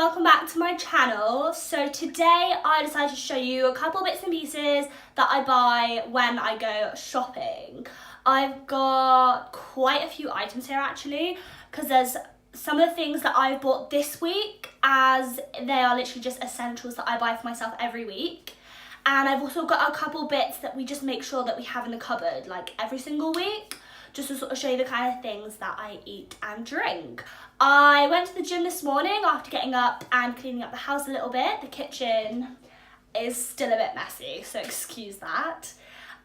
welcome back to my channel. So today I decided to show you a couple bits and pieces that I buy when I go shopping. I've got quite a few items here actually, because there's some of the things that I've bought this week, as they are literally just essentials that I buy for myself every week. And I've also got a couple bits that we just make sure that we have in the cupboard like every single week, just to sort of show you the kind of things that I eat and drink. I went to the gym this morning after getting up and cleaning up the house a little bit. The kitchen is still a bit messy, so excuse that.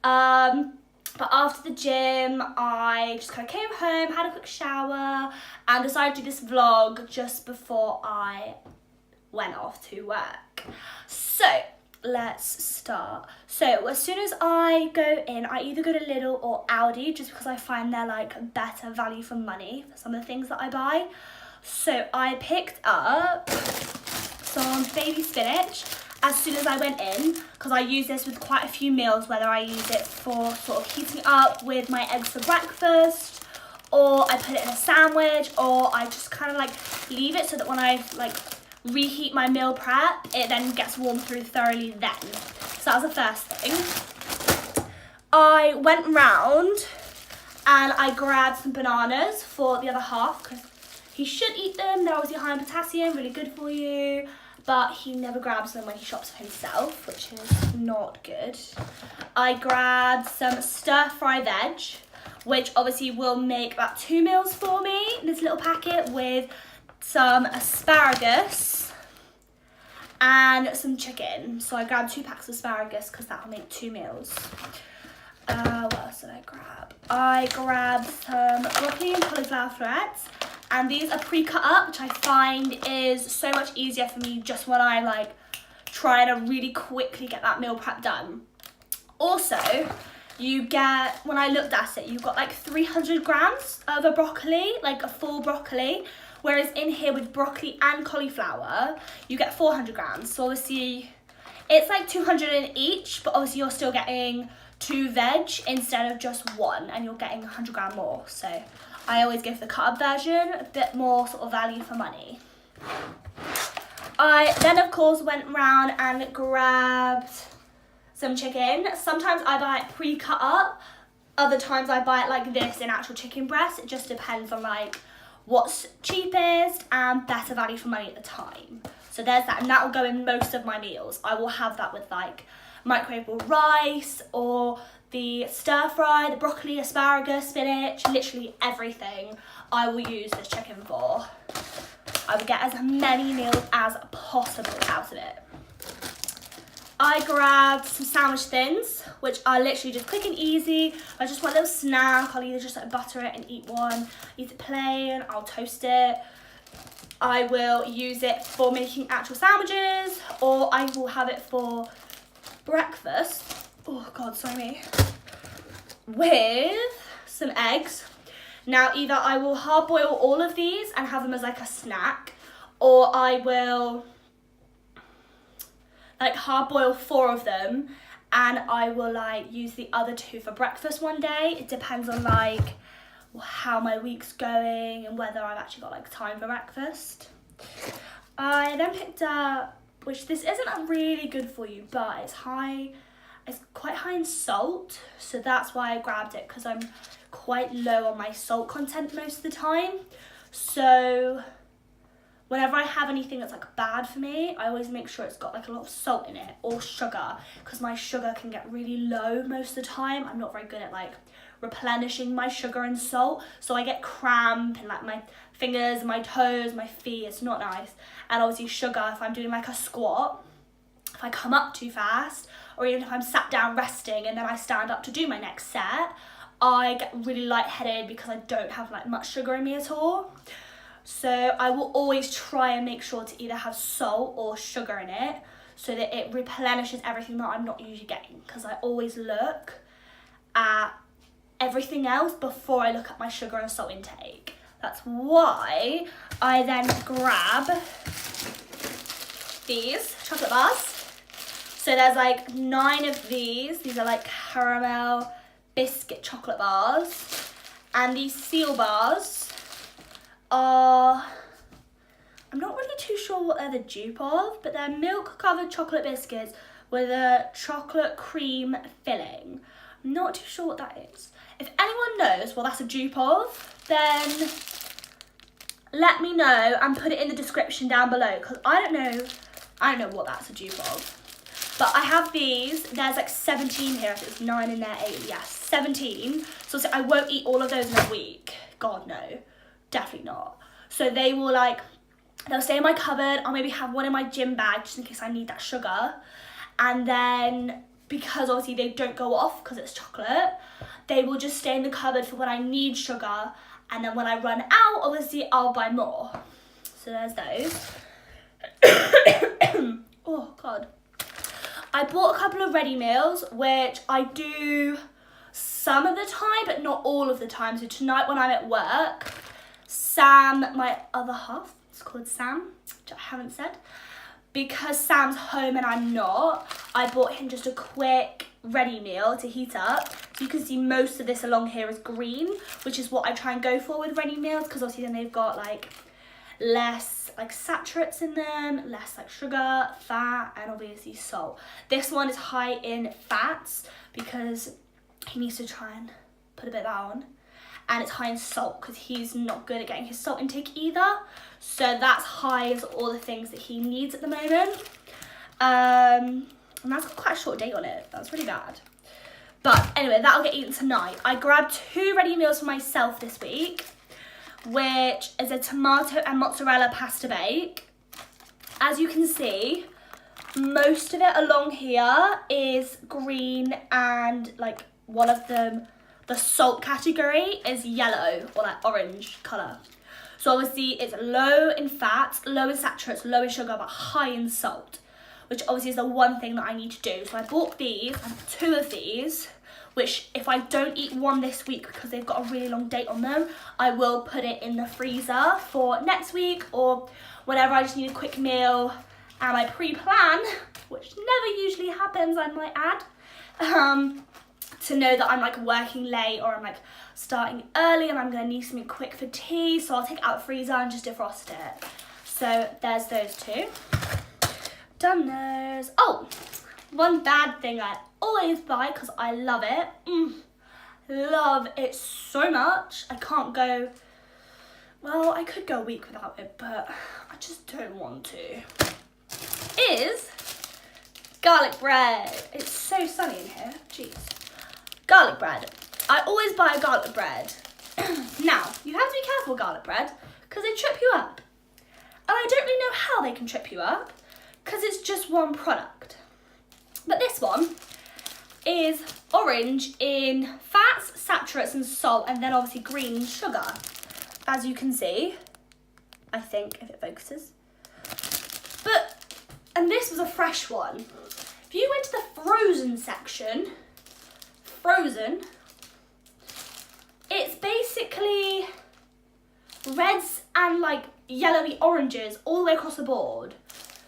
But after the gym, I just kind of came home, had a quick shower, and decided to do this vlog just before I went off to work. So let's start. So as soon as I go in, I either go to Lidl or Aldi, just because I find they're like better value for money for some of the things that I buy. So I picked up some baby spinach as soon as I went in, because I use this with quite a few meals, whether I use it for sort of heating up with my eggs for breakfast, or I put it in a sandwich, or I just kind of like leave it so that when I like reheat my meal prep, it then gets warmed through thoroughly then. So that was the first thing. I went round and I grabbed some bananas for the other half, because he should eat them. They're obviously high in potassium, really good for you, but he never grabs them when he shops for himself, which is not good. I grabbed some stir-fry veg, which obviously will make about 2 meals for me in this little packet, with some asparagus and some chicken. So I grabbed 2 packs of asparagus because that'll make 2 meals. What else did I grab? I grabbed some broccoli and cauliflower florets, and these are pre-cut up, which I find is so much easier for me just when I like try to really quickly get that meal prep done. Also, you get, when I looked at it, you've got like 300 grams of a broccoli, like a full broccoli, whereas in here with broccoli and cauliflower, you get 400 grams. So obviously, it's like 200 in each, but obviously you're still getting 2 veg instead of just 1, and you're getting 100 gram more. So I always go for the cut up version, a bit more sort of value for money. I then of course went round and grabbed some chicken. Sometimes I buy it pre-cut up, other times I buy it like this in actual chicken breast. It just depends on like what's cheapest and better value for money at the time. So there's that, and that will go in most of my meals. I will have that with like microwavable rice, or the stir fry, the broccoli, asparagus, spinach, literally everything I will use this chicken for. I will get as many meals as possible out of it. I grabbed some sandwich thins, which are literally just quick and easy. I just want a little snack. I'll either just like butter it and eat one, eat it plain, I'll toast it. I will use it for making actual sandwiches, or I will have it for breakfast. Oh God, sorry me. With some eggs. Now either I will hard boil all of these and have them as like a snack, or I will like hard boil 4 of them and I will like use the other 2 for breakfast one day. It depends on like how my week's going and whether I've actually got like time for breakfast. I then picked up, which this isn't really good for you, but it's quite high in salt, so that's why I grabbed it, because I'm quite low on my salt content most of the time. So whenever I have anything that's like bad for me, I always make sure it's got like a lot of salt in it, or sugar, because my sugar can get really low most of the time. I'm not very good at like replenishing my sugar and salt, so I get cramp in like my fingers, my toes, my feet. It's not nice. And obviously sugar, if I'm doing like a squat, if I come up too fast, or even if I'm sat down resting and then I stand up to do my next set, I get really lightheaded because I don't have like much sugar in me at all. So I will always try and make sure to either have salt or sugar in it, so that it replenishes everything that I'm not usually getting, because I always look at everything else before I look at my sugar and salt intake. That's why I then grab these chocolate bars. So there's like 9 of these. These are like caramel biscuit chocolate bars. And these seal bars are, I'm not really too sure what they're the dupe of, but they're milk covered chocolate biscuits with a chocolate cream filling. I'm not too sure what that is. If anyone knows what that's a dupe of, then let me know and put it in the description down below, because I don't know what that's a dupe of. But I have these. There's like 17 here. I think it's 9 in there, 8. Yes, 17. So I won't eat all of those in a week. God, no. Definitely not. So they will they'll stay in my cupboard. I'll maybe have one in my gym bag just in case I need that sugar. And then, because obviously they don't go off because it's chocolate, they will just stay in the cupboard for when I need sugar. And then when I run out, obviously I'll buy more. So there's those. Oh, God. I bought a couple of ready meals, which I do some of the time, but not all of the time. So tonight when I'm at work, Sam, my other half, it's called Sam, which I haven't said, because Sam's home and I'm not, I bought him just a quick ready meal to heat up. So you can see most of this along here is green, which is what I try and go for with ready meals, because obviously then they've got less saturates in them, less sugar, fat, and obviously salt. This one is high in fats because he needs to try and put a bit on, and it's high in salt because he's not good at getting his salt intake either. So that's high as all the things that he needs at the moment. And that's got quite a short date on it. That's really bad. But anyway, that'll get eaten tonight. I grabbed 2 ready meals for myself this week, which is a tomato and mozzarella pasta bake. As you can see, most of it along here is green, and one of them, the salt category, is yellow or orange colour. So obviously it's low in fats, low in saturates, low in sugar, but high in salt, which obviously is the one thing that I need to do. So I bought these, and 2 of these, which if I don't eat one this week because they've got a really long date on them, I will put it in the freezer for next week, or whenever I just need a quick meal and I pre-plan, which never usually happens, I might add, to know that I'm working late or I'm starting early and I'm gonna need something quick for tea, so I'll take it out of the freezer and just defrost it. So there's those 2. Done those. Oh, one bad thing I always buy because I love it. Love it so much. I can't go, well, I could go a week without it, but I just don't want to. Is garlic bread. It's so sunny in here. Jeez. Garlic bread. I always buy a garlic bread. Now, you have to be careful with garlic bread because they trip you up. And I don't really know how they can trip you up because it's just one product. But this one is orange in fats, saturates and salt, and then obviously green in sugar. As you can see, I think, if it focuses. And this was a fresh one. If you went to the frozen section, it's basically reds and yellowy oranges all the way across the board.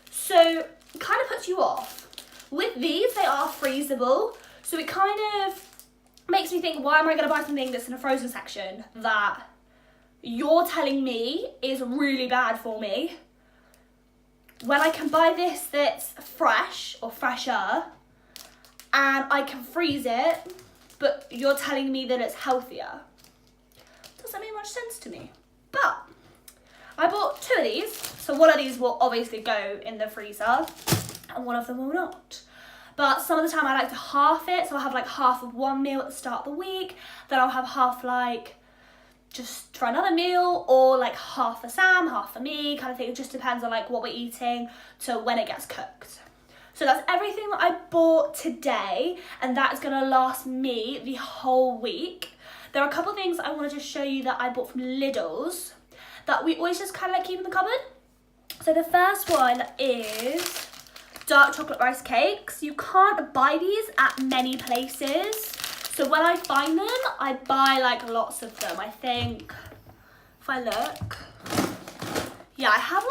So it kind of puts you off. With these, they are freezable. So it kind of makes me think, why am I going to buy something that's in a frozen section that you're telling me is really bad for me, when I can buy this that's fresh or fresher and I can freeze it, but you're telling me that it's healthier? Doesn't make much sense to me. But I bought 2 of these. So one of these will obviously go in the freezer and one of them will not. But some of the time I like to half it. So I'll have half of one meal at the start of the week. Then I'll have half just for another meal, or half for Sam, half for me, kind of thing. It just depends on what we're eating to when it gets cooked. So that's everything that I bought today, and that's gonna last me the whole week. There are a couple of things I want to just show you that I bought from Lidl's that we always just kind of keep in the cupboard. So the first one is dark chocolate rice cakes. You can't buy these at many places. So when I find them, I buy lots of them. I think, if I look, yeah, I have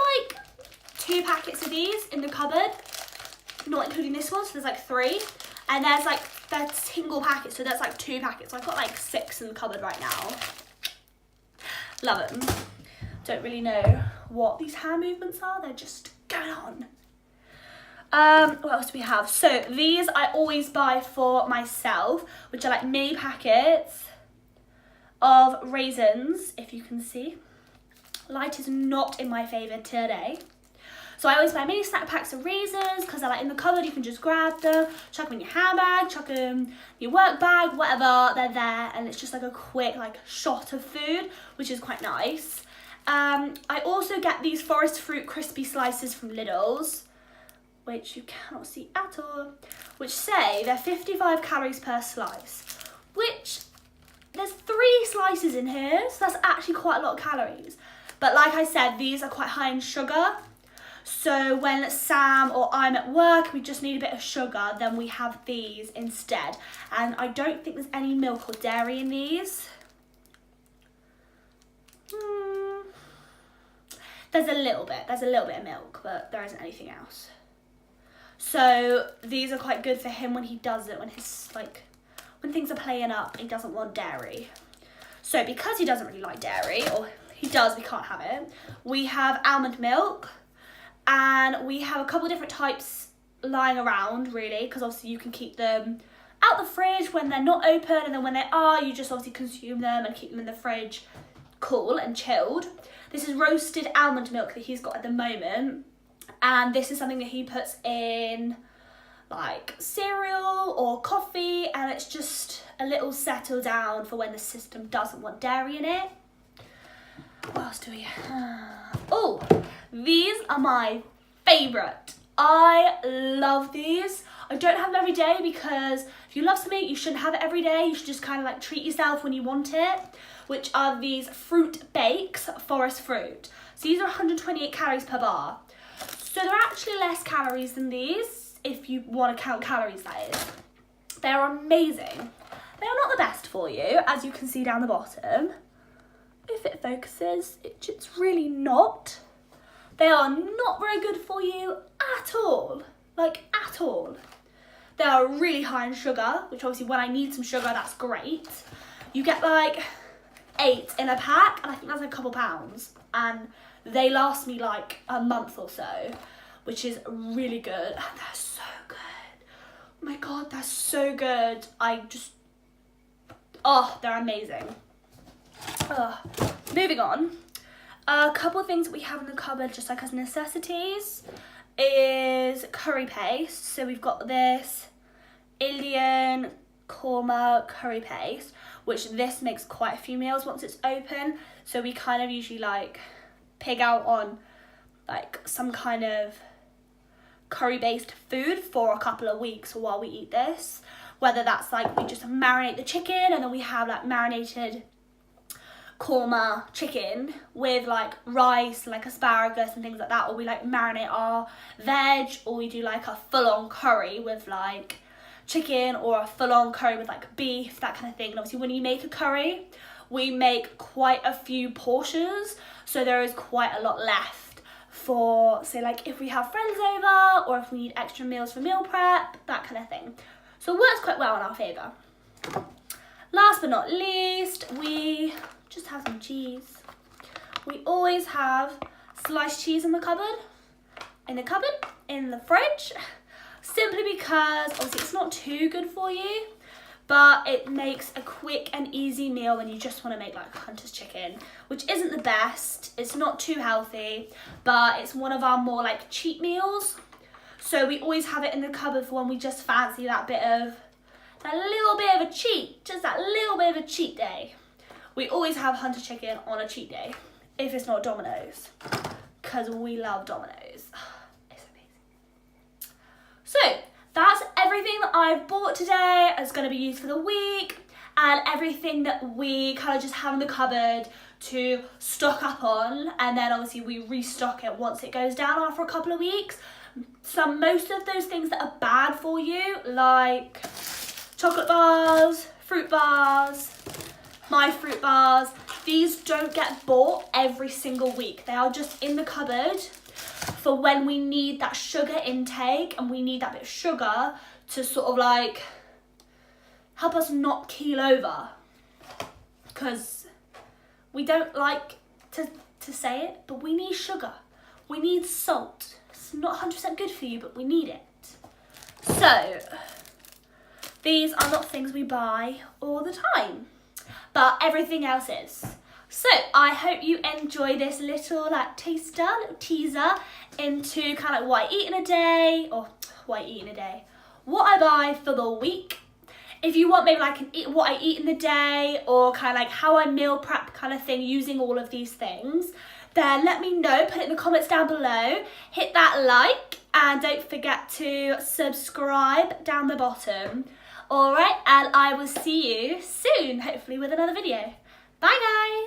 2 packets of these in the cupboard, not including this one, so there's 3. And there's they're single packets, so that's 2 packets. So I've got 6 in the cupboard right now. Love them. Don't really know what these hand movements are. They're just going on. What else do we have? So these I always buy for myself, which are like mini packets of raisins, if you can see. Light is not in my favour today. So I always buy mini snack packs of raisins because they're like in the cupboard, you can just grab them, chuck them in your handbag, chuck them in your work bag, whatever, they're there, and it's just like a quick like shot of food, which is quite nice. I also get these forest fruit crispy slices from Lidl's, which you cannot see at all, which say they're 55 calories per slice, which there's 3 slices in here, so that's actually quite a lot of calories. But like I said, these are quite high in sugar. So when Sam or I'm at work, we just need a bit of sugar, then we have these instead. And I don't think there's any milk or dairy in these. There's a little bit of milk, but there isn't anything else. So these are quite good for him when he does it, when things are playing up, he doesn't want dairy. So because he doesn't really like dairy, or he does, we can't have it, we have almond milk, and we have a couple different types lying around, really, because obviously you can keep them out the fridge when they're not open, and then when they are, you just obviously consume them and keep them in the fridge cool and chilled. This is roasted almond milk that he's got at the moment, and this is something that he puts in like cereal or coffee, and it's just a little settle down for when the system doesn't want dairy in it. What else do we have? Oh, these are my favourite. I love these. I don't have them every day because if you love something, you shouldn't have it every day. You should just kind of like treat yourself when you want it, which are these fruit bakes, forest fruit. So these are 128 calories per bar. So they're actually less calories than these, if you want to count calories, that is. They're amazing. They are not the best for you, as you can see down the bottom. If it focuses, it's really not. They are not very good for you at all. Like, at all. They are really high in sugar, which obviously when I need some sugar, that's great. You get like 8 in a pack, and I think that's like a couple pounds. And they last me like a month or so, which is really good. And they're so good. Oh my God, they're so good. They're amazing. Moving on. A couple of things that we have in the cupboard, just like as necessities, is curry paste. So we've got this Indian korma curry paste, which this makes quite a few meals once it's open. So we kind of usually like pig out on like some kind of curry based food for a couple of weeks while we eat this. Whether that's like we just marinate the chicken and then we have like marinated korma chicken with like rice, like asparagus and things like that, or we like marinate our veg, or we do like a full-on curry with like chicken, or a full-on curry with like beef, that kind of thing. And obviously when you make a curry, we make quite a few portions, so there is quite a lot left for, say, like if we have friends over or if we need extra meals for meal prep, that kind of thing. So it works quite well in our favour. Last but not least, we just have some cheese. We always have sliced cheese in the cupboard, in the fridge, simply because obviously it's not too good for you, but it makes a quick and easy meal when you just want to make like Hunter's chicken, which isn't the best. It's not too healthy, but it's one of our more like cheat meals. So we always have it in the cupboard for when we just fancy that little bit of a cheat, just that little bit of a cheat day. We always have Hunter chicken on a cheat day, if it's not Domino's, because we love Domino's. It's amazing. So that's everything that I've bought today is going to be used for the week, and everything that we kind of just have in the cupboard to stock up on, and then obviously we restock it once it goes down after a couple of weeks. Most of those things that are bad for you, like chocolate bars, fruit bars, my fruit bars, these don't get bought every single week. They are just in the cupboard for when we need that sugar intake, and we need that bit of sugar to sort of like help us not keel over, because we don't like to to say it, but we need sugar. We need salt. It's not 100% good for you, but we need it. So, these are not things we buy all the time, but everything else is. So, I hope you enjoy this little like taster, little teaser into kind of like what I eat in a day, or what I buy for the week. If you want maybe like what I eat in the day, or kind of like how I meal prep kind of thing using all of these things, then let me know, put it in the comments down below, hit that like, and don't forget to subscribe down the bottom. Alright, and I will see you soon, hopefully with another video. Bye guys!